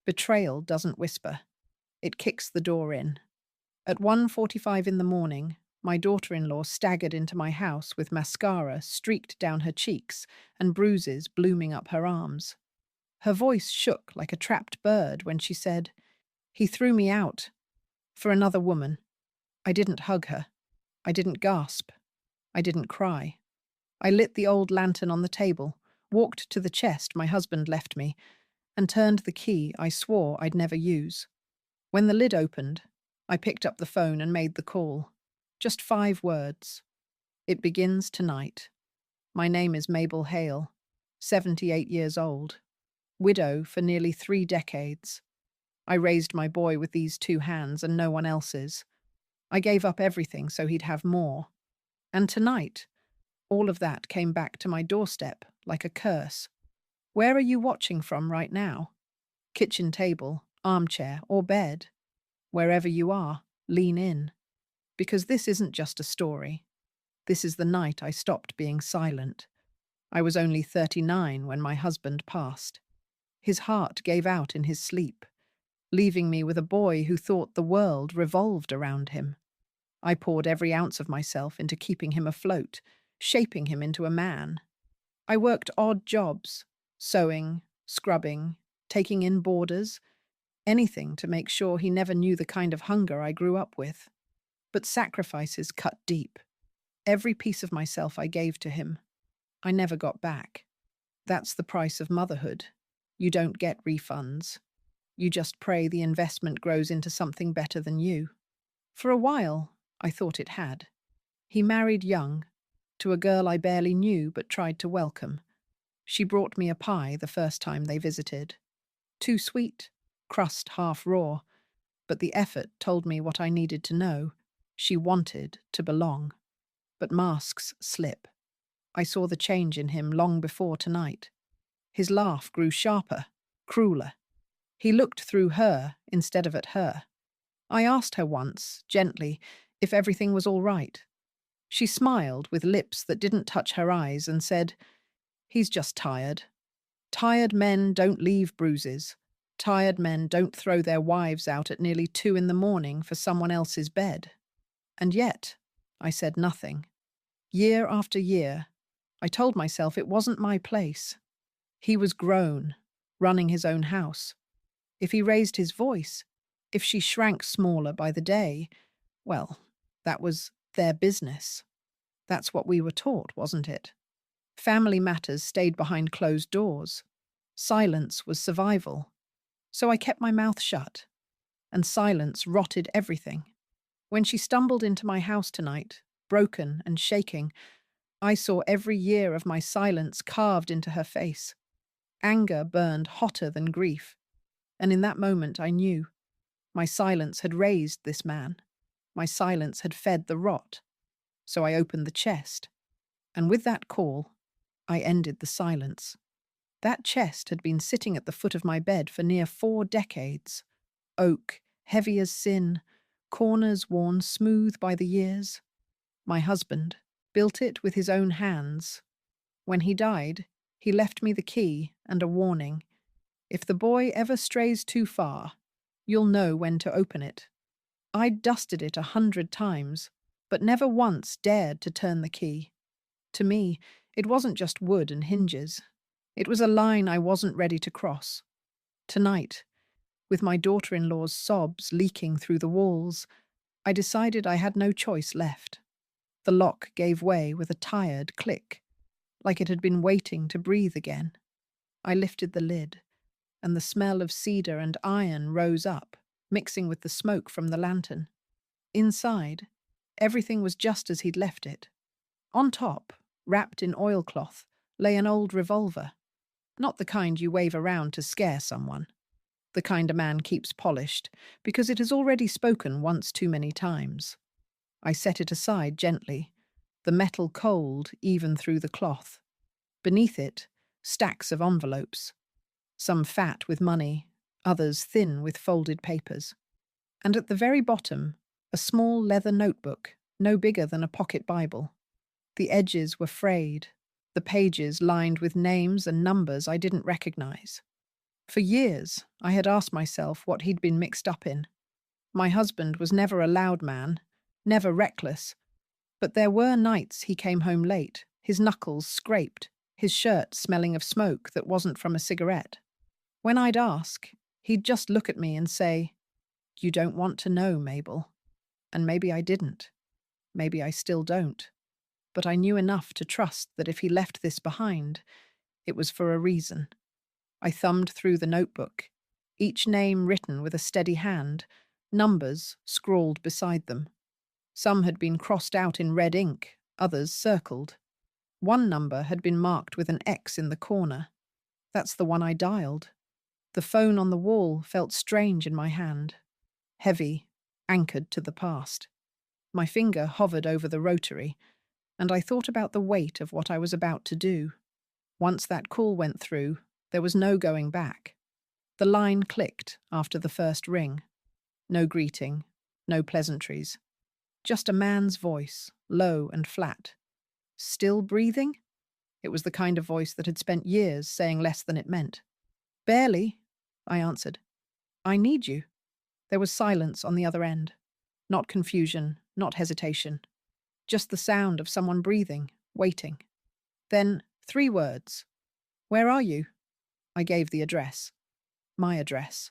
Betrayal doesn't whisper. It kicks the door in. At 1:45 in the morning, my daughter-in-law staggered into my house with mascara streaked down her cheeks and bruises blooming up her arms. Her voice shook like a trapped bird when she said, "He threw me out for another woman." I didn't hug her. I didn't gasp. I didn't cry. I lit the old lantern on the table, walked to the chest my husband left me, and turned the key I swore I'd never use. When the lid opened, I picked up the phone and made the call. Just 5 words. "It begins tonight. My name is Mabel Hale, 78 years old, widow for nearly 3 decades. I raised my boy with these 2 hands and no one else's. I gave up everything so he'd have more. And tonight, all of that came back to my doorstep like a curse. Where are you watching from right now? Kitchen table, armchair, or bed? Wherever you are, lean in. Because this isn't just a story. This is the night I stopped being silent. I was only 39 when my husband passed. His heart gave out in his sleep, leaving me with a boy who thought the world revolved around him. I poured every ounce of myself into keeping him afloat, shaping him into a man. I worked odd jobs, sewing, scrubbing, taking in boarders, anything to make sure he never knew the kind of hunger I grew up with. But sacrifices cut deep. Every piece of myself I gave to him, I never got back. That's the price of motherhood. You don't get refunds. You just pray the investment grows into something better than you. For a while, I thought it had. He married young, to a girl I barely knew but tried to welcome. She brought me a pie the first time they visited. Too sweet, crust half raw, but the effort told me what I needed to know. She wanted to belong. But masks slip. I saw the change in him long before tonight. His laugh grew sharper, crueler. He looked through her instead of at her. I asked her once, gently, if everything was all right. She smiled with lips that didn't touch her eyes and said, "He's just tired. Tired men don't leave bruises. Tired men don't throw their wives out at nearly 2 in the morning for someone else's bed." And yet, I said nothing. Year after year, I told myself it wasn't my place. He was grown, running his own house. If he raised his voice, if she shrank smaller by the day, well, that was their business. That's what we were taught, wasn't it? Family matters stayed behind closed doors. Silence was survival. So I kept my mouth shut, and silence rotted everything. When she stumbled into my house tonight, broken and shaking, I saw every year of my silence carved into her face. Anger burned hotter than grief, and in that moment I knew. My silence had raised this man. My silence had fed the rot. So I opened the chest, and with that call, I ended the silence. That chest had been sitting at the foot of my bed for near 4 decades. Oak, heavy as sin, corners worn smooth by the years. My husband built it with his own hands. When he died, he left me the key and a warning. If the boy ever strays too far, you'll know when to open it. I'd dusted it 100 times, but never once dared to turn the key. To me, it wasn't just wood and hinges. It was a line I wasn't ready to cross. Tonight, with my daughter-in-law's sobs leaking through the walls, I decided I had no choice left. The lock gave way with a tired click, like it had been waiting to breathe again. I lifted the lid, and the smell of cedar and iron rose up, mixing with the smoke from the lantern. Inside, everything was just as he'd left it. On top, wrapped in oilcloth, lay an old revolver. Not the kind you wave around to scare someone. The kind a man keeps polished, because it has already spoken once too many times. I set it aside gently, the metal cold even through the cloth. Beneath it, stacks of envelopes. Some fat with money, others thin with folded papers. And at the very bottom, a small leather notebook, no bigger than a pocket Bible. The edges were frayed, the pages lined with names and numbers I didn't recognize. For years, I had asked myself what he'd been mixed up in. My husband was never a loud man, never reckless, but there were nights he came home late, his knuckles scraped, his shirt smelling of smoke that wasn't from a cigarette. When I'd ask, he'd just look at me and say, "You don't want to know, Mabel." And maybe I didn't. Maybe I still don't. But I knew enough to trust that if he left this behind, it was for a reason. I thumbed through the notebook, each name written with a steady hand, numbers scrawled beside them. Some had been crossed out in red ink, others circled. One number had been marked with an X in the corner. That's the one I dialed. The phone on the wall felt strange in my hand, heavy, anchored to the past. My finger hovered over the rotary, and I thought about the weight of what I was about to do. Once that call went through, there was no going back. The line clicked after the first ring. No greeting, no pleasantries. Just a man's voice, low and flat. Still breathing? It was the kind of voice that had spent years saying less than it meant. "Barely," I answered. "I need you." There was silence on the other end. Not confusion, not hesitation. Just the sound of someone breathing, waiting. Then 3 words. "Where are you?" I gave the address. My address.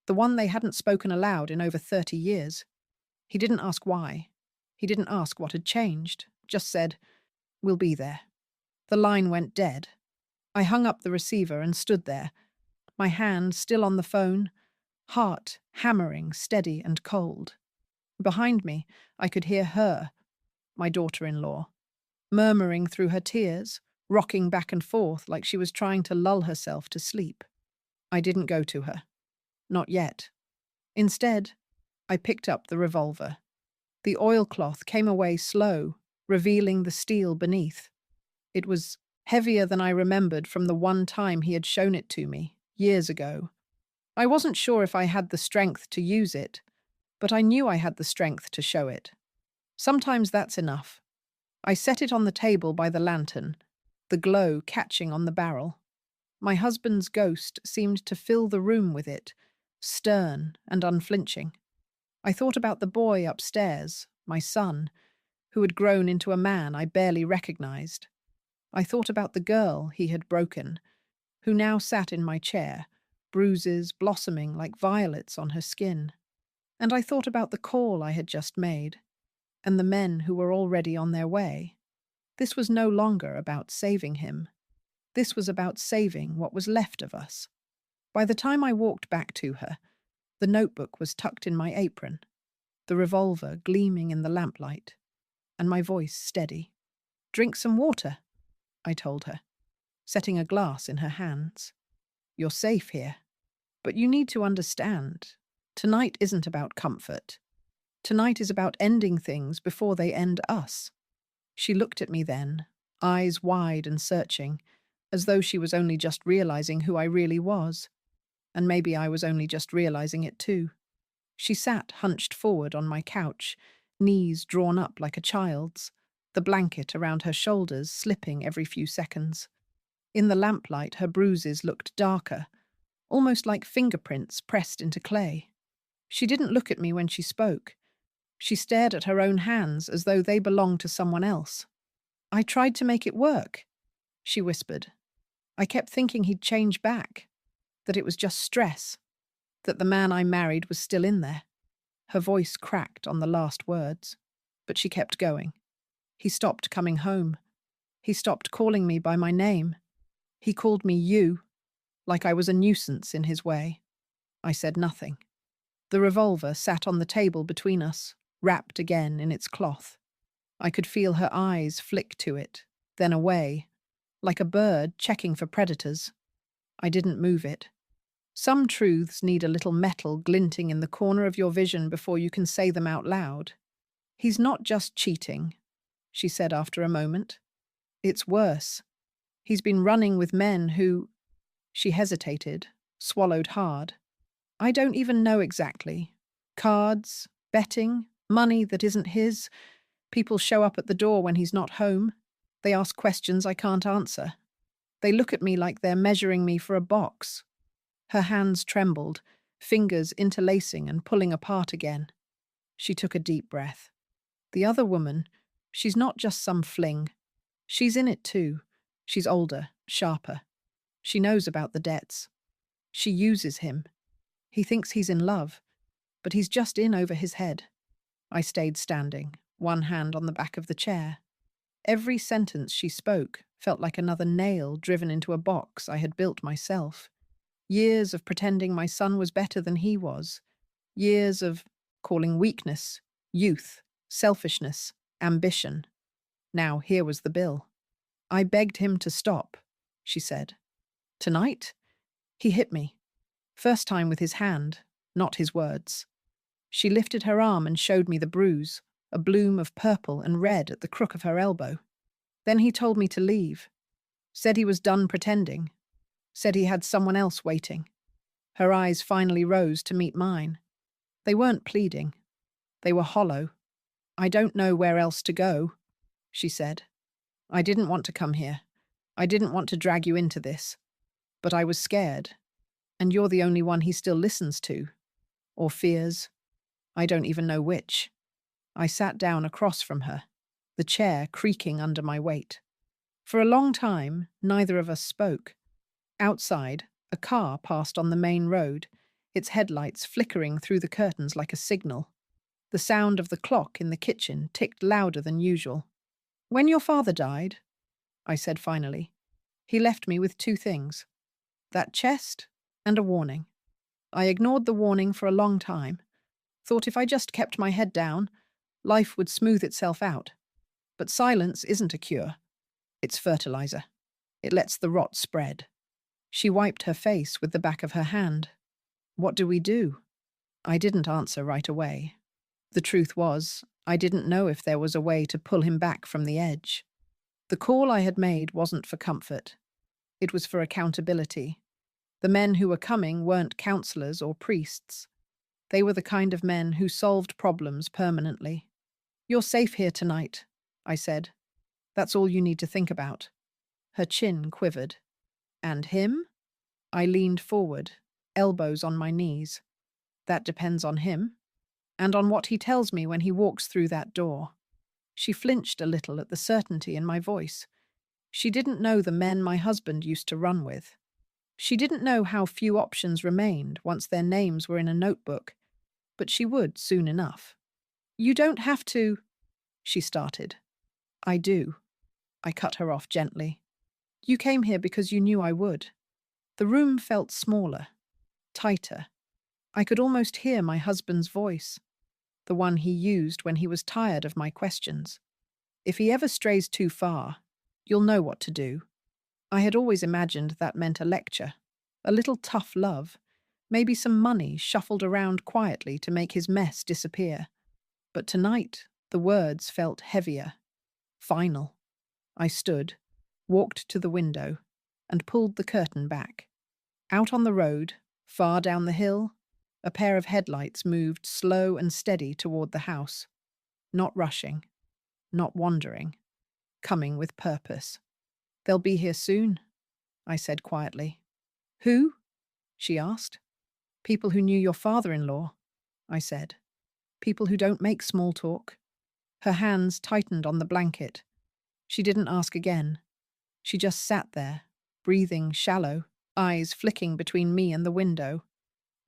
The one they hadn't spoken aloud in over 30 years. He didn't ask why. He didn't ask what had changed. Just said, "We'll be there." The line went dead. I hung up the receiver and stood there, my hand still on the phone, heart hammering, steady and cold. Behind me, I could hear her, my daughter-in-law, murmuring through her tears, rocking back and forth like she was trying to lull herself to sleep. I didn't go to her. Not yet. Instead, I picked up the revolver. The oilcloth came away slow, revealing the steel beneath. It was heavier than I remembered from the one time he had shown it to me, years ago. I wasn't sure if I had the strength to use it, but I knew I had the strength to show it. Sometimes that's enough. I set it on the table by the lantern, the glow catching on the barrel. My husband's ghost seemed to fill the room with it, stern and unflinching. I thought about the boy upstairs, my son, who had grown into a man I barely recognized. I thought about the girl he had broken, who now sat in my chair, bruises blossoming like violets on her skin. And I thought about the call I had just made, and the men who were already on their way. This was no longer about saving him. This was about saving what was left of us. By the time I walked back to her, the notebook was tucked in my apron, the revolver gleaming in the lamplight, and my voice steady. "Drink some water," I told her, setting a glass in her hands. "You're safe here, but you need to understand, tonight isn't about comfort. Tonight is about ending things before they end us." She looked at me then, eyes wide and searching, as though she was only just realizing who I really was. And maybe I was only just realizing it too. She sat hunched forward on my couch, knees drawn up like a child's, the blanket around her shoulders slipping every few seconds. In the lamplight, her bruises looked darker, almost like fingerprints pressed into clay. She didn't look at me when she spoke. She stared at her own hands as though they belonged to someone else. "I tried to make it work," she whispered. "I kept thinking he'd change back, that it was just stress, that the man I married was still in there." Her voice cracked on the last words, but she kept going. "He stopped coming home. He stopped calling me by my name. He called me you, like I was a nuisance in his way." I said nothing. The revolver sat on the table between us, wrapped again in its cloth. I could feel her eyes flick to it, then away, like a bird checking for predators. I didn't move it. Some truths need a little metal glinting in the corner of your vision before you can say them out loud. "He's not just cheating," she said after a moment. "It's worse. He's been running with men who—" She hesitated, swallowed hard. "I don't even know exactly. Cards, betting, money that isn't his. People show up at the door when he's not home. They ask questions I can't answer. They look at me like they're measuring me for a box. Her hands trembled, fingers interlacing and pulling apart again. She took a deep breath. The other woman, she's not just some fling. She's in it too. She's older, sharper. She knows about the debts. She uses him. He thinks he's in love, but he's just in over his head. I stayed standing, one hand on the back of the chair. Every sentence she spoke felt like another nail driven into a box I had built myself. Years of pretending my son was better than he was. Years of calling weakness, youth, selfishness, ambition. Now here was the bill. I begged him to stop, she said. Tonight? He hit me. First time with his hand, not his words. She lifted her arm and showed me the bruise, a bloom of purple and red at the crook of her elbow. Then he told me to leave. Said he was done pretending. Said he had someone else waiting. Her eyes finally rose to meet mine. They weren't pleading. They were hollow. I don't know where else to go, she said. I didn't want to come here. I didn't want to drag you into this. But I was scared. And you're the only one he still listens to. Or fears. I don't even know which. I sat down across from her, the chair creaking under my weight. For a long time, neither of us spoke. Outside, a car passed on the main road, its headlights flickering through the curtains like a signal. The sound of the clock in the kitchen ticked louder than usual. When your father died, I said finally, he left me with two things. That chest and a warning. I ignored the warning for a long time. Thought if I just kept my head down, life would smooth itself out. But silence isn't a cure. It's fertilizer. It lets the rot spread. She wiped her face with the back of her hand. What do we do? I didn't answer right away. The truth was, I didn't know if there was a way to pull him back from the edge. The call I had made wasn't for comfort. It was for accountability. The men who were coming weren't counselors or priests. They were the kind of men who solved problems permanently. You're safe here tonight, I said. That's all you need to think about. Her chin quivered. And him? I leaned forward, elbows on my knees. That depends on him. And on what he tells me when he walks through that door. She flinched a little at the certainty in my voice. She didn't know the men my husband used to run with. She didn't know how few options remained once their names were in a notebook. But she would soon enough. You don't have to, she started. I do. I cut her off gently. You came here because you knew I would. The room felt smaller, tighter. I could almost hear my husband's voice, the one he used when he was tired of my questions. If he ever strays too far, you'll know what to do. I had always imagined that meant a lecture, a little tough love, maybe some money shuffled around quietly to make his mess disappear. But tonight, the words felt heavier, final. I stood, walked to the window, and pulled the curtain back. Out on the road, far down the hill, a pair of headlights moved slow and steady toward the house. Not rushing, not wandering, coming with purpose. They'll be here soon, I said quietly. Who? She asked. People who knew your father-in-law, I said. People who don't make small talk. Her hands tightened on the blanket. She didn't ask again. She just sat there, breathing shallow, eyes flicking between me and the window.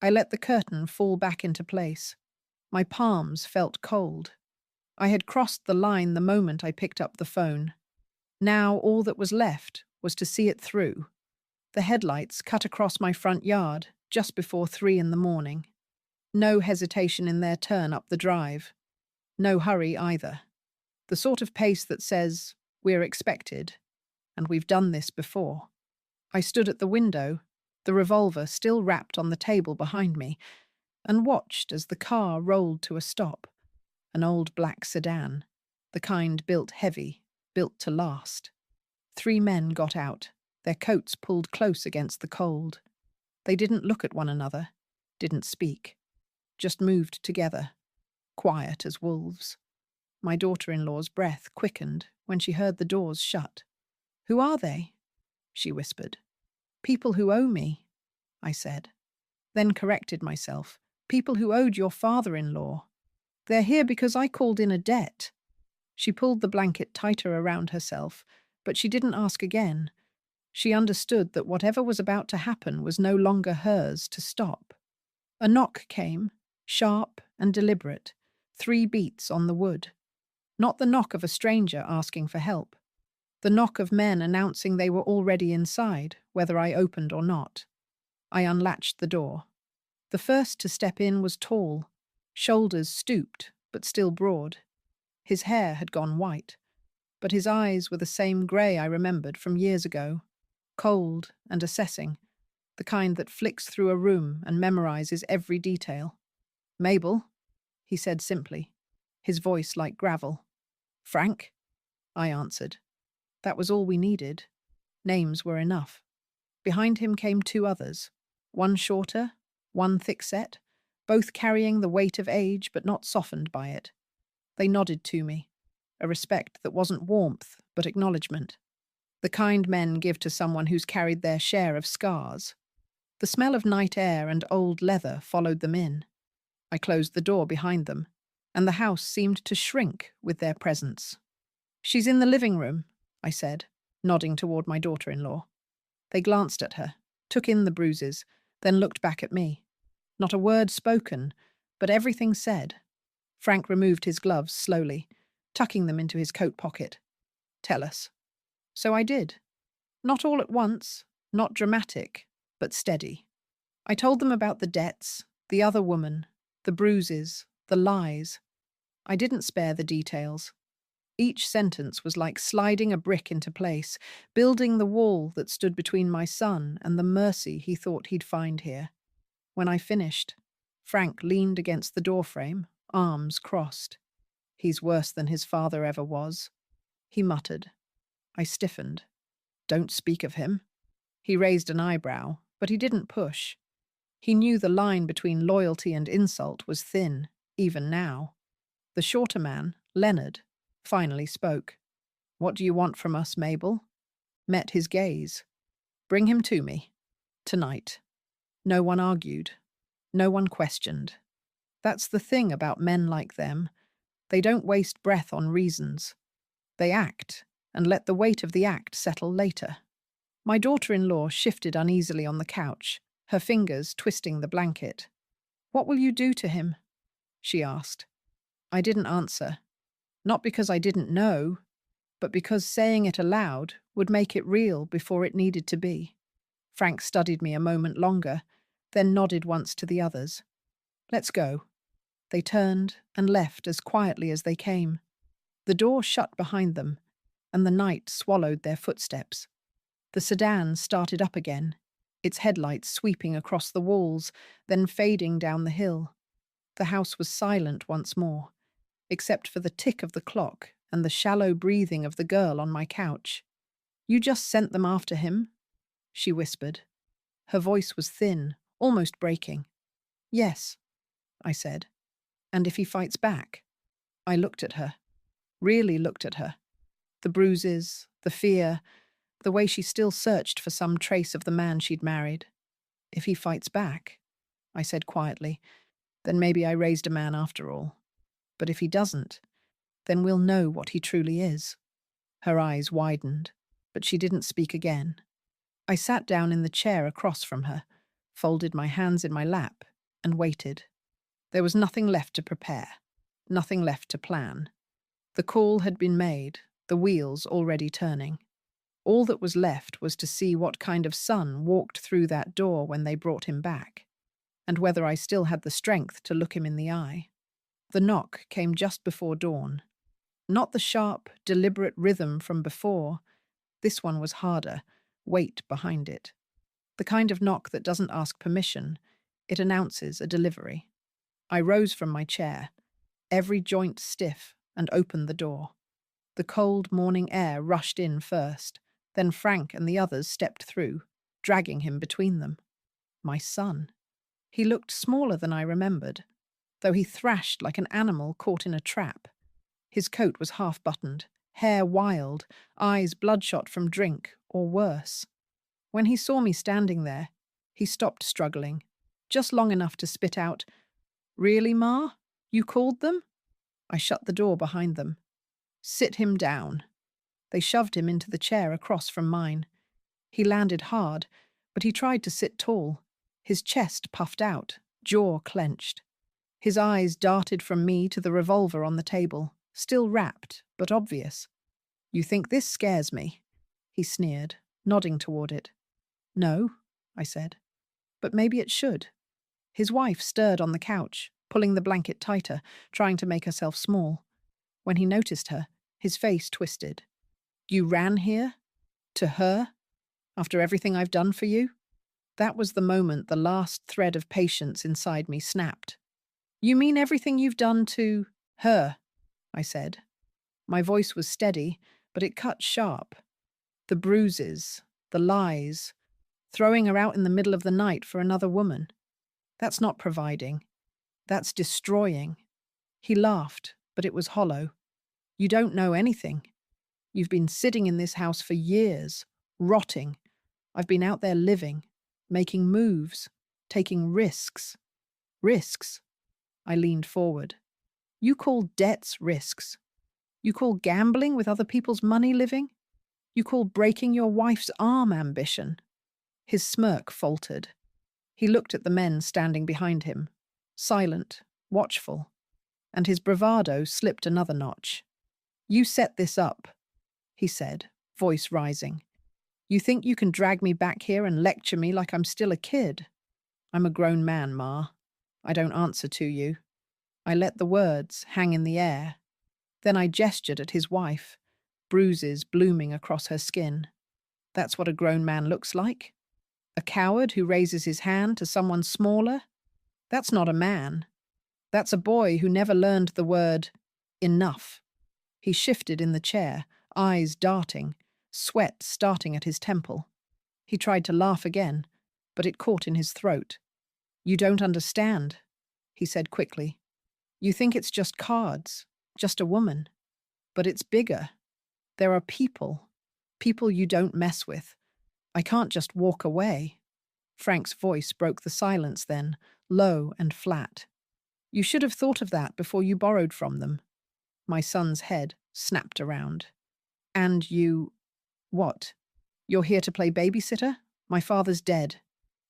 I let the curtain fall back into place. My palms felt cold. I had crossed the line the moment I picked up the phone. Now all that was left was to see it through. The headlights cut across my front yard just before 3 a.m. No hesitation in their turn up the drive. No hurry either. The sort of pace that says, we're expected, and we've done this before. I stood at the window, the revolver still wrapped on the table behind me, and watched as the car rolled to a stop. An old black sedan, the kind built heavy, built to last. 3 men got out, their coats pulled close against the cold. They didn't look at one another, didn't speak, just moved together, quiet as wolves. My daughter-in-law's breath quickened when she heard the doors shut. Who are they? She whispered. People who owe me. I said, then corrected myself. People who owed your father-in-law. They're here because I called in a debt. She pulled the blanket tighter around herself, but she didn't ask again. She understood that whatever was about to happen was no longer hers to stop. A knock came, sharp and deliberate, 3 beats on the wood. Not the knock of a stranger asking for help. The knock of men announcing they were already inside, whether I opened or not. I unlatched the door. The first to step in was tall, shoulders stooped, but still broad. His hair had gone white, but his eyes were the same grey I remembered from years ago, cold and assessing, the kind that flicks through a room and memorizes every detail. "Mabel," he said simply, his voice like gravel. "Frank?" I answered. That was all we needed. Names were enough. Behind him came 2 others, one shorter, one thick-set, both carrying the weight of age but not softened by it. They nodded to me, a respect that wasn't warmth but acknowledgement. The kind men give to someone who's carried their share of scars. The smell of night air and old leather followed them in. I closed the door behind them, and the house seemed to shrink with their presence. "She's in the living room," I said, nodding toward my daughter-in-law. They glanced at her, took in the bruises, then looked back at me. Not a word spoken, but everything said. Frank removed his gloves slowly, tucking them into his coat pocket. "Tell us." So I did. Not all at once, not dramatic, but steady. I told them about the debts, the other woman, the bruises, the lies. I didn't spare the details. Each sentence was like sliding a brick into place, building the wall that stood between my son and the mercy he thought he'd find here. When I finished, Frank leaned against the doorframe, arms crossed. "He's worse than his father ever was," he muttered. I stiffened. "Don't speak of him." He raised an eyebrow, but he didn't push. He knew the line between loyalty and insult was thin, even now. The shorter man, Leonard, finally spoke. "What do you want from us, Mabel?" Met his gaze. "Bring him to me. Tonight." No one argued. No one questioned. That's the thing about men like them. They don't waste breath on reasons. They act, and let the weight of the act settle later. My daughter-in-law shifted uneasily on the couch, her fingers twisting the blanket. "What will you do to him?" she asked. I didn't answer. Not because I didn't know, but because saying it aloud would make it real before it needed to be. Frank studied me a moment longer, then nodded once to the others. "Let's go." They turned and left as quietly as they came. The door shut behind them, and the night swallowed their footsteps. The sedan started up again, its headlights sweeping across the walls, then fading down the hill. The house was silent once more, except for the tick of the clock and the shallow breathing of the girl on my couch. "You just sent them after him?" she whispered. Her voice was thin, almost breaking. "Yes," I said. "And if he fights back?" I looked at her, really looked at her. The bruises, the fear, the way she still searched for some trace of the man she'd married. "If he fights back," I said quietly, "then maybe I raised a man after all. But if he doesn't, then we'll know what he truly is." Her eyes widened, but she didn't speak again. I sat down in the chair across from her, folded my hands in my lap, and waited. There was nothing left to prepare, nothing left to plan. The call had been made, the wheels already turning. All that was left was to see what kind of son walked through that door when they brought him back, and whether I still had the strength to look him in the eye. The knock came just before dawn. Not the sharp, deliberate rhythm from before. This one was harder, weight behind it. The kind of knock that doesn't ask permission, it announces a delivery. I rose from my chair, every joint stiff, and opened the door. The cold morning air rushed in first, then Frank and the others stepped through, dragging him between them. My son. He looked smaller than I remembered, though he thrashed like an animal caught in a trap. His coat was half-buttoned, hair wild, eyes bloodshot from drink, or worse. When he saw me standing there, He stopped struggling, just long enough to spit out, "Really, Ma? You called them?" I shut the door behind them. "Sit him down." They shoved him into the chair across from mine. He landed hard, but he tried to sit tall, his chest puffed out, jaw clenched. His eyes darted from me to the revolver on the table, still wrapped, but obvious. "You think this scares me?" he sneered, nodding toward it. "No," I said, "but maybe it should." His wife stirred on the couch, pulling the blanket tighter, trying to make herself small. When he noticed her, his face twisted. "You ran here? To her? After everything I've done for you?" That was the moment the last thread of patience inside me snapped. "You mean everything you've done to her?" I said. My voice was steady, but it cut sharp. The bruises, the lies, throwing her out in the middle of the night for another woman. That's not providing. That's destroying. He laughed, but it was hollow. "You don't know anything. You've been sitting in this house for years, rotting. I've been out there living, making moves, taking risks." "Risks?" I leaned forward. "You call debts risks? You call gambling with other people's money living? You call breaking your wife's arm ambition?" His smirk faltered. He looked at the men standing behind him, silent, watchful, and his bravado slipped another notch. "You set this up," he said, voice rising. "You think you can drag me back here and lecture me like I'm still a kid? I'm a grown man, Ma. I don't answer to you." I let the words hang in the air. Then I gestured at his wife, bruises blooming across her skin. "That's what a grown man looks like? A coward who raises his hand to someone smaller? That's not a man. That's a boy who never learned the word enough." He shifted in the chair, eyes darting, sweat starting at his temple. He tried to laugh again, but it caught in his throat. "You don't understand," he said quickly. "You think it's just cards, just a woman. But it's bigger. There are people. People you don't mess with. I can't just walk away." Frank's voice broke the silence then, low and flat. "You should have thought of that before you borrowed from them." My son's head snapped around. "And you... what? You're here to play babysitter? My father's dead.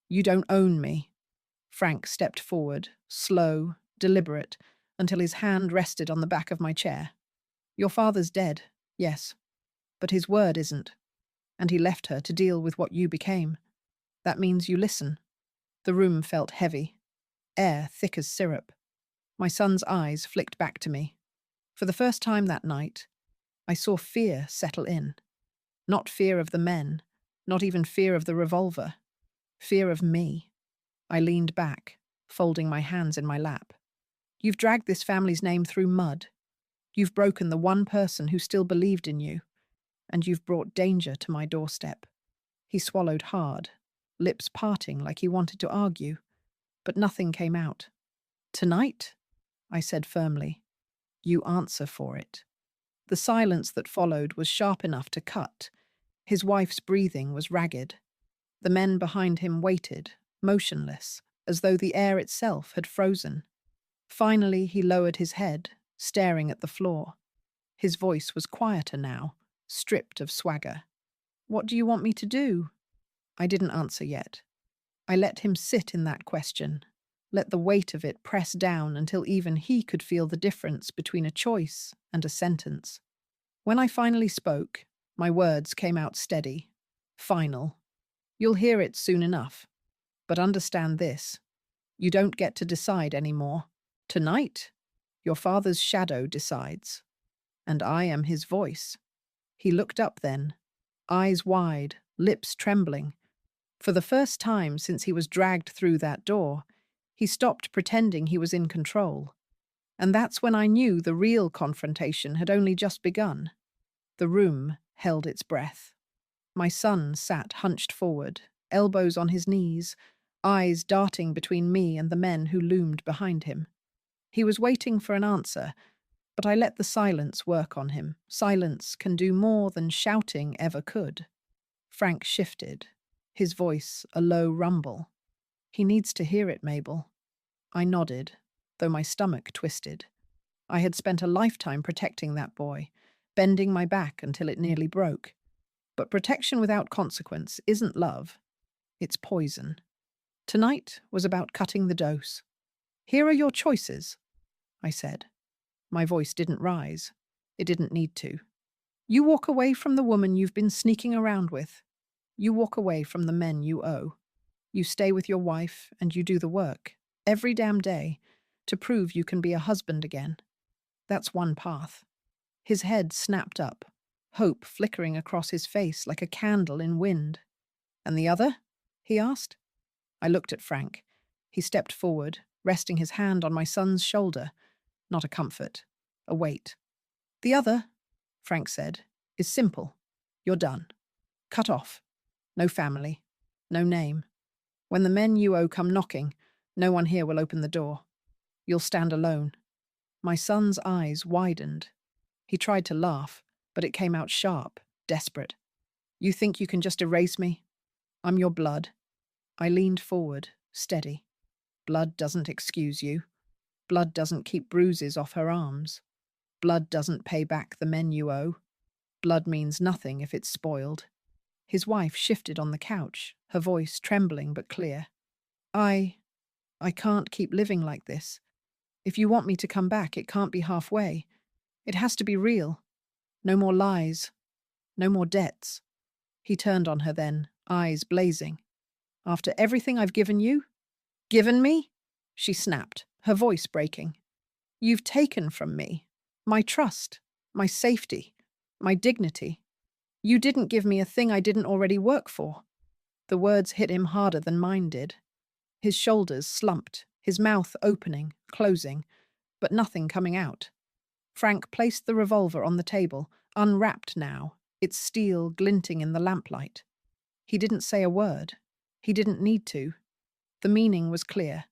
You don't own me." Frank stepped forward, slow, deliberate, until his hand rested on the back of my chair. "Your father's dead, yes, but his word isn't. And he left her to deal with what you became. That means you listen." The room felt heavy, air thick as syrup. My son's eyes flicked back to me. For the first time that night, I saw fear settle in. Not fear of the men, not even fear of the revolver. Fear of me. I leaned back, folding my hands in my lap. "You've dragged this family's name through mud. You've broken the one person who still believed in you. And you've brought danger to my doorstep." He swallowed hard, lips parting like he wanted to argue, but nothing came out. "Tonight," I said firmly, "you answer for it." The silence that followed was sharp enough to cut. His wife's breathing was ragged. The men behind him waited, motionless, as though the air itself had frozen. Finally, he lowered his head, staring at the floor. His voice was quieter now, stripped of swagger. "What do you want me to do?" I didn't answer yet. I let him sit in that question, let the weight of it press down until even he could feel the difference between a choice and a sentence. When I finally spoke, my words came out steady, final. "You'll hear it soon enough. But understand this. You don't get to decide anymore. Tonight, your father's shadow decides. And I am his voice." He looked up then, eyes wide, lips trembling. For the first time since he was dragged through that door, he stopped pretending he was in control. And that's when I knew the real confrontation had only just begun. The room held its breath. My son sat hunched forward, elbows on his knees, eyes darting between me and the men who loomed behind him. He was waiting for an answer, but I let the silence work on him. Silence can do more than shouting ever could. Frank shifted, his voice a low rumble. He needs to hear it, Mabel. I nodded, though my stomach twisted. I had spent a lifetime protecting that boy, bending my back until it nearly broke. But protection without consequence isn't love, it's poison. Tonight was about cutting the dose. Here are your choices, I said. My voice didn't rise. It didn't need to. You walk away from the woman you've been sneaking around with. You walk away from the men you owe. You stay with your wife and you do the work, every damn day, to prove you can be a husband again. That's one path. His head snapped up, hope flickering across his face like a candle in wind. And the other? He asked. I looked at Frank. He stepped forward, resting his hand on my son's shoulder. Not a comfort, a weight. The other, Frank said, is simple. You're done. Cut off. No family. No name. When the men you owe come knocking, no one here will open the door. You'll stand alone. My son's eyes widened. He tried to laugh, but it came out sharp, desperate. You think you can just erase me? I'm your blood. I leaned forward, steady. Blood doesn't excuse you. Blood doesn't keep bruises off her arms. Blood doesn't pay back the men you owe. Blood means nothing if it's spoiled. His wife shifted on the couch, her voice trembling but clear. I can't keep living like this. If you want me to come back, it can't be halfway. It has to be real. No more lies. No more debts. He turned on her then, eyes blazing. After everything I've given you? Given me? She snapped, her voice breaking. You've taken from me my trust, my safety, my dignity. You didn't give me a thing I didn't already work for. The words hit him harder than mine did. His shoulders slumped, his mouth opening, closing, but nothing coming out. Frank placed the revolver on the table, unwrapped now, its steel glinting in the lamplight. He didn't say a word. He didn't need to. The meaning was clear.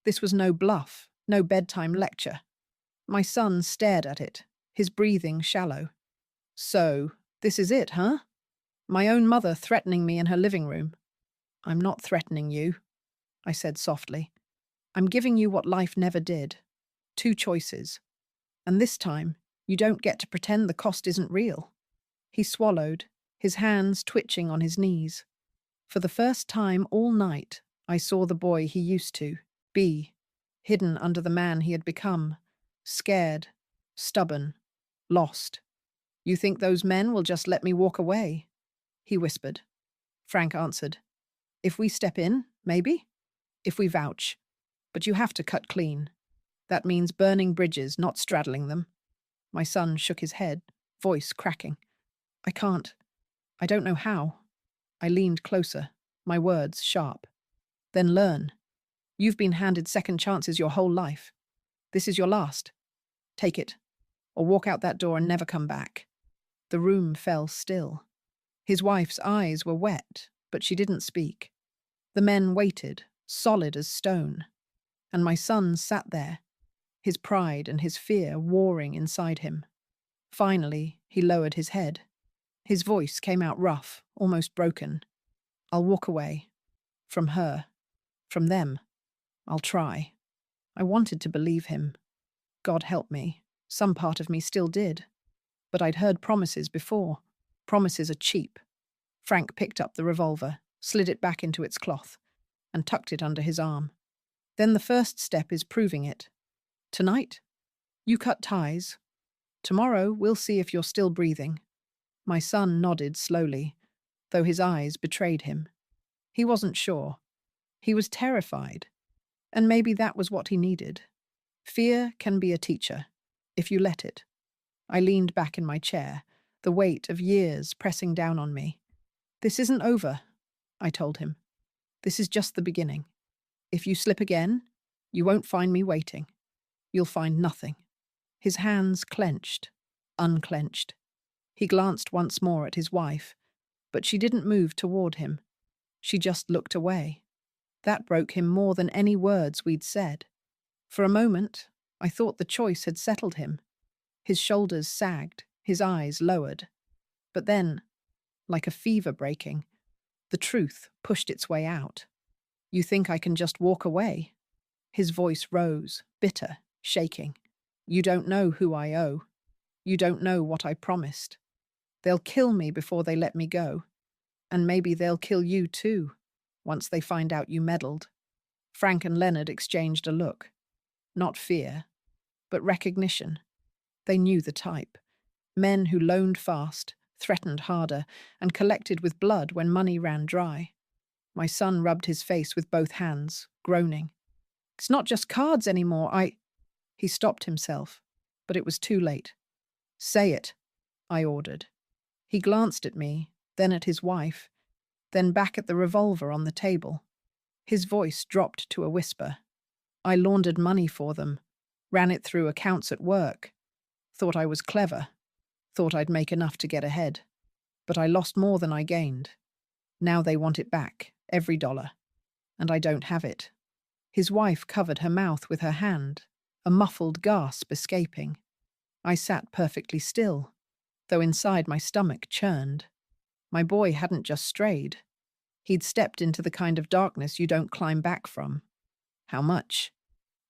This was no bluff, no bedtime lecture. My son stared at it, his breathing shallow. So, this is it, huh? My own mother threatening me in her living room. I'm not threatening you, I said softly. I'm giving you what life never did. 2 choices. And this time, you don't get to pretend the cost isn't real. He swallowed, his hands twitching on his knees. For the first time all night, I saw the boy he used to be, hidden under the man he had become, scared, stubborn, lost. You think those men will just let me walk away? He whispered. Frank answered. If we step in, maybe. If we vouch. But you have to cut clean. That means burning bridges, not straddling them. My son shook his head, voice cracking. I can't. I don't know how. I leaned closer, my words sharp. Then learn. You've been handed second chances your whole life. This is your last. Take it, or walk out that door and never come back. The room fell still. His wife's eyes were wet, but she didn't speak. The men waited, solid as stone. And my son sat there, his pride and his fear warring inside him. Finally, he lowered his head. His voice came out rough, almost broken. I'll walk away. From her. From them. I'll try. I wanted to believe him. God help me. Some part of me still did. But I'd heard promises before. Promises are cheap. Frank picked up the revolver, slid it back into its cloth, and tucked it under his arm. Then the first step is proving it. Tonight, you cut ties. Tomorrow, we'll see if you're still breathing. My son nodded slowly, though his eyes betrayed him. He wasn't sure. He was terrified. And maybe that was what he needed. Fear can be a teacher, if you let it. I leaned back in my chair, the weight of years pressing down on me. This isn't over, I told him. This is just the beginning. If you slip again, you won't find me waiting. You'll find nothing. His hands clenched, unclenched. He glanced once more at his wife, but she didn't move toward him. She just looked away. That broke him more than any words we'd said. For a moment, I thought the choice had settled him. His shoulders sagged, his eyes lowered. But then, like a fever breaking, the truth pushed its way out. You think I can just walk away? His voice rose, bitter, shaking. You don't know who I owe. You don't know what I promised. They'll kill me before they let me go. And maybe they'll kill you too, once they find out you meddled. Frank and Leonard exchanged a look. Not fear, but recognition. They knew the type. Men who loaned fast, threatened harder, and collected with blood when money ran dry. My son rubbed his face with both hands, groaning. It's not just cards anymore, He stopped himself, but it was too late. Say it, I ordered. He glanced at me, then at his wife, then back at the revolver on the table. His voice dropped to a whisper. I laundered money for them, ran it through accounts at work, thought I was clever, thought I'd make enough to get ahead. But I lost more than I gained. Now they want it back, every dollar. And I don't have it. His wife covered her mouth with her hand, a muffled gasp escaping. I sat perfectly still, though inside my stomach churned. My boy hadn't just strayed. He'd stepped into the kind of darkness you don't climb back from. How much?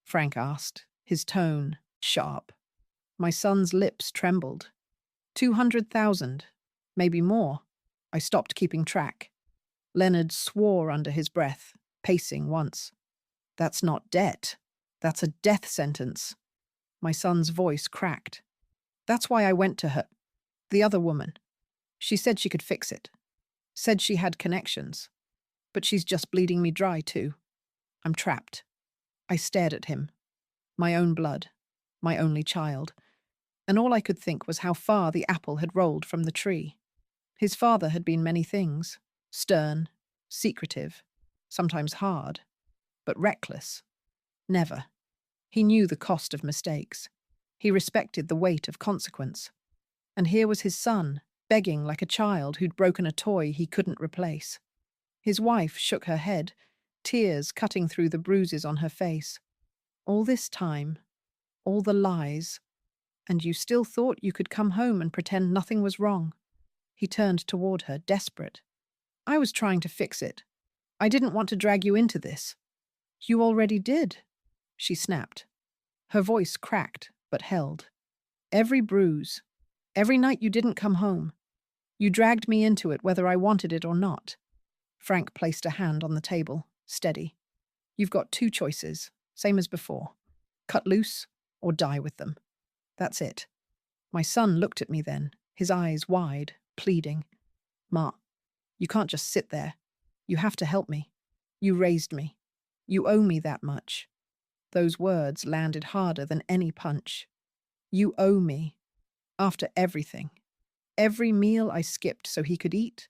Frank asked, his tone sharp. My son's lips trembled. 200,000, maybe more. I stopped keeping track. Leonard swore under his breath, pacing once. That's not debt. That's a death sentence. My son's voice cracked. That's why I went to her. The other woman. She said she could fix it. Said she had connections. But she's just bleeding me dry too. I'm trapped. I stared at him. My own blood. My only child. And all I could think was how far the apple had rolled from the tree. His father had been many things. Stern, secretive, sometimes hard, but reckless. Never. He knew the cost of mistakes. He respected the weight of consequence. And here was his son, begging like a child who'd broken a toy he couldn't replace. His wife shook her head, tears cutting through the bruises on her face. All this time, all the lies, and you still thought you could come home and pretend nothing was wrong. He turned toward her, desperate. I was trying to fix it. I didn't want to drag you into this. You already did, she snapped. Her voice cracked, but held. Every bruise, every night you didn't come home, you dragged me into it whether I wanted it or not. Frank placed a hand on the table, steady. You've got two choices, same as before. Cut loose or die with them. That's it. My son looked at me then, his eyes wide, pleading. Ma, you can't just sit there. You have to help me. You raised me. You owe me that much. Those words landed harder than any punch. You owe me. After everything. Every meal I skipped so he could eat.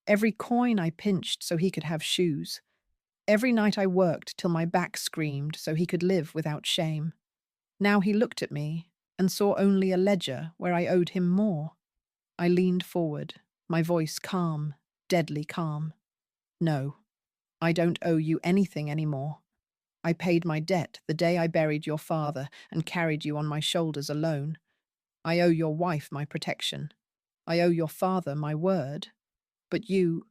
Every coin I pinched so he could have shoes. Every night I worked till my back screamed so he could live without shame. Now he looked at me and saw only a ledger where I owed him more. I leaned forward, my voice calm, deadly calm. No, I don't owe you anything anymore. I paid my debt the day I buried your father and carried you on my shoulders alone. I owe your wife my protection. I owe your father my word. But you,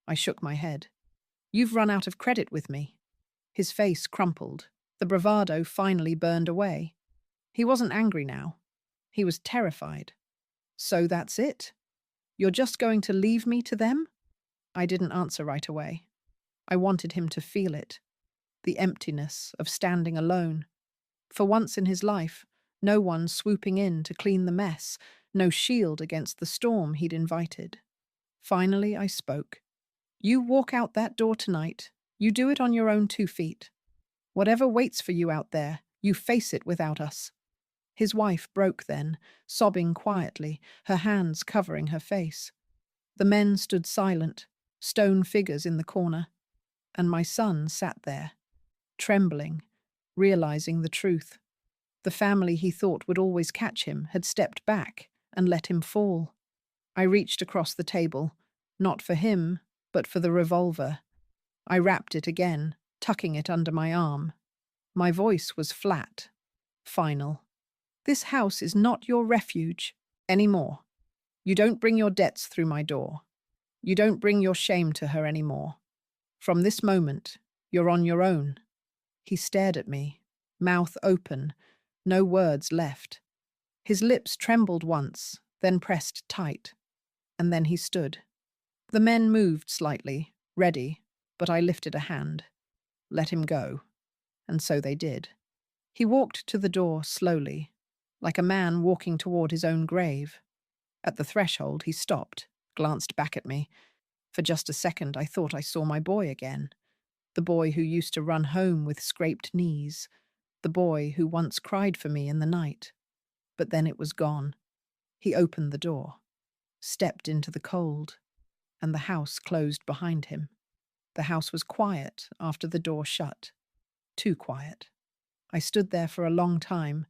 I shook my head. You've run out of credit with me. His face crumpled. The bravado finally burned away. He wasn't angry now. He was terrified. So that's it? You're just going to leave me to them? I didn't answer right away. I wanted him to feel it. The emptiness of standing alone. For once in his life, no one swooping in to clean the mess, no shield against the storm he'd invited. Finally, I spoke. You walk out that door tonight. You do it on your own 2 feet. Whatever waits for you out there, you face it without us. His wife broke then, sobbing quietly, her hands covering her face. The men stood silent, stone figures in the corner, and my son sat there, trembling, realizing the truth. The family he thought would always catch him had stepped back and let him fall. I reached across the table, not for him, but for the revolver. I wrapped it again, tucking it under my arm. My voice was flat, final. This house is not your refuge anymore. You don't bring your debts through my door. You don't bring your shame to her anymore. From this moment, You're on your own." He stared at me, mouth open, no words left. His lips trembled once, then pressed tight, and then he stood. The men moved slightly, ready, but I lifted a hand. Let him go. And so they did. He walked to the door slowly, like a man walking toward his own grave. At the threshold, he stopped, glanced back at me. For just a second, I thought I saw my boy again. The boy who used to run home with scraped knees. The boy who once cried for me in the night. But then it was gone. He opened the door, stepped into the cold, and the house closed behind him. The house was quiet after the door shut. Too quiet. I stood there for a long time,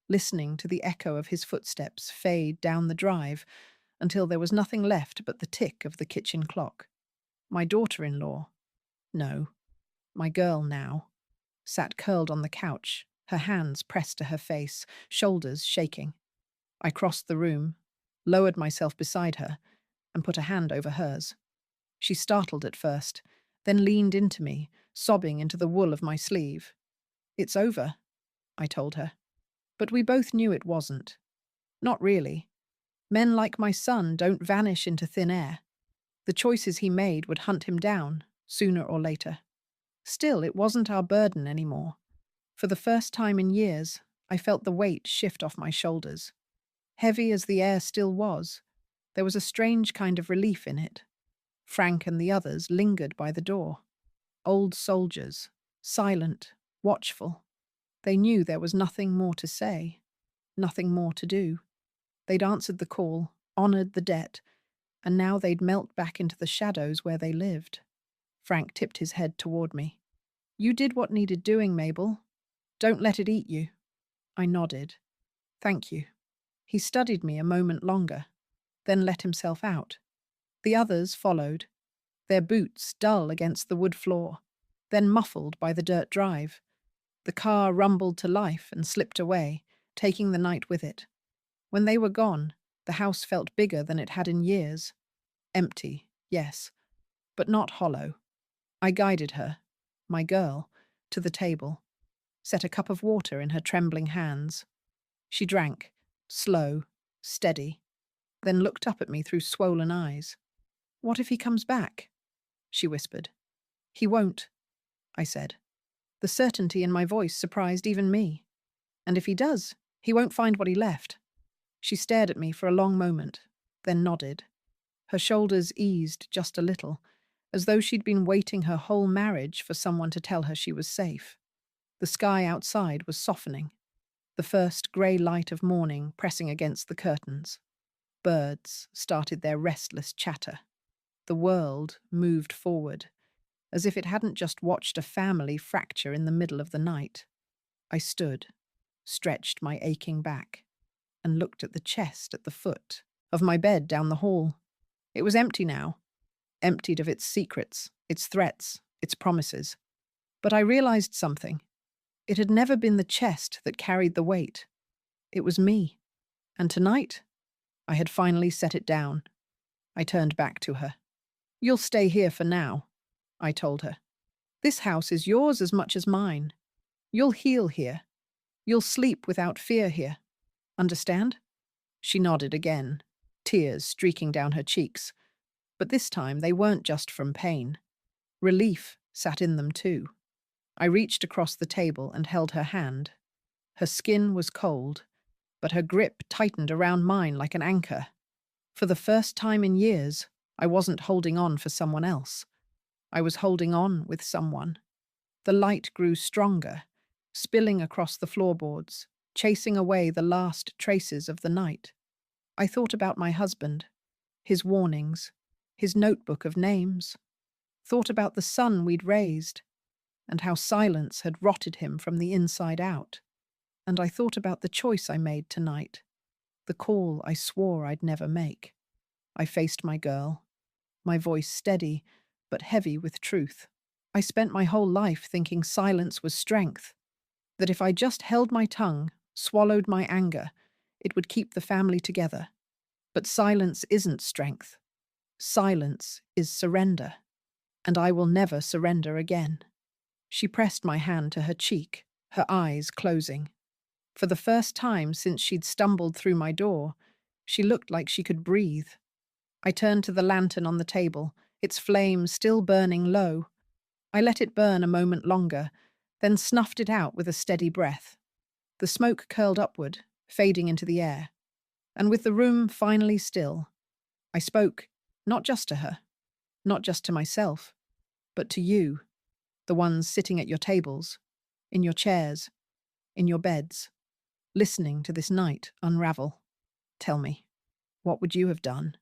listening to the echo of his footsteps fade down the drive until there was nothing left but the tick of the kitchen clock. My daughter-in-law, no, my girl now, sat curled on the couch, her hands pressed to her face, shoulders shaking. I crossed the room, lowered myself beside her, and put a hand over hers. She startled at first, then leaned into me, sobbing into the wool of my sleeve. "It's over," I told her. But we both knew it wasn't. Not really. Men like my son don't vanish into thin air. The choices he made would hunt him down, sooner or later. Still, it wasn't our burden anymore. For the first time in years, I felt the weight shift off my shoulders. Heavy as the air still was, there was a strange kind of relief in it. Frank and the others lingered by the door. Old soldiers, silent, watchful. They knew there was nothing more to say, nothing more to do. They'd answered the call, honored the debt, and now they'd melt back into the shadows where they lived. Frank tipped his head toward me. "You did what needed doing, Mabel. Don't let it eat you." I nodded. "Thank you." He studied me a moment longer, then let himself out. The others followed, their boots dull against the wood floor, then muffled by the dirt drive. The car rumbled to life and slipped away, taking the night with it. When they were gone, the house felt bigger than it had in years. Empty, yes, but not hollow. I guided her, my girl, to the table, set a cup of water in her trembling hands. She drank, slow, steady, then looked up at me through swollen eyes. "What if he comes back?" she whispered. "He won't," I said. The certainty in my voice surprised even me. "And if he does, he won't find what he left." She stared at me for a long moment, then nodded. Her shoulders eased just a little, as though she'd been waiting her whole marriage for someone to tell her she was safe. The sky outside was softening, the first grey light of morning pressing against the curtains. Birds started their restless chatter. The world moved forward, as if it hadn't just watched a family fracture in the middle of the night. I stood, stretched my aching back, and looked at the chest at the foot of my bed down the hall. It was empty now, emptied of its secrets, its threats, its promises. But I realized something. It had never been the chest that carried the weight. It was me. And tonight, I had finally set it down. I turned back to her. "You'll stay here for now," I told her. "This house is yours as much as mine. You'll heal here. You'll sleep without fear here. Understand?" She nodded again, tears streaking down her cheeks. But this time they weren't just from pain. Relief sat in them too. I reached across the table and held her hand. Her skin was cold, but her grip tightened around mine like an anchor. For the first time in years, I wasn't holding on for someone else. I was holding on with someone. The light grew stronger, spilling across the floorboards, chasing away the last traces of the night. I thought about my husband, his warnings, his notebook of names. Thought about the son we'd raised, and how silence had rotted him from the inside out. And I thought about the choice I made tonight, the call I swore I'd never make. I faced my girl, my voice steady, but heavy with truth. I spent my whole life thinking silence was strength, that if I just held my tongue, swallowed my anger, it would keep the family together. But silence isn't strength. Silence is surrender, and I will never surrender again. She pressed my hand to her cheek, her eyes closing. For the first time since she'd stumbled through my door, she looked like she could breathe. I turned to the lantern on the table, its flame still burning low. I let it burn a moment longer, then snuffed it out with a steady breath. The smoke curled upward, fading into the air. And with the room finally still, I spoke, not just to her, not just to myself, but to you, the ones sitting at your tables, in your chairs, in your beds, listening to this night unravel. Tell me, what would you have done?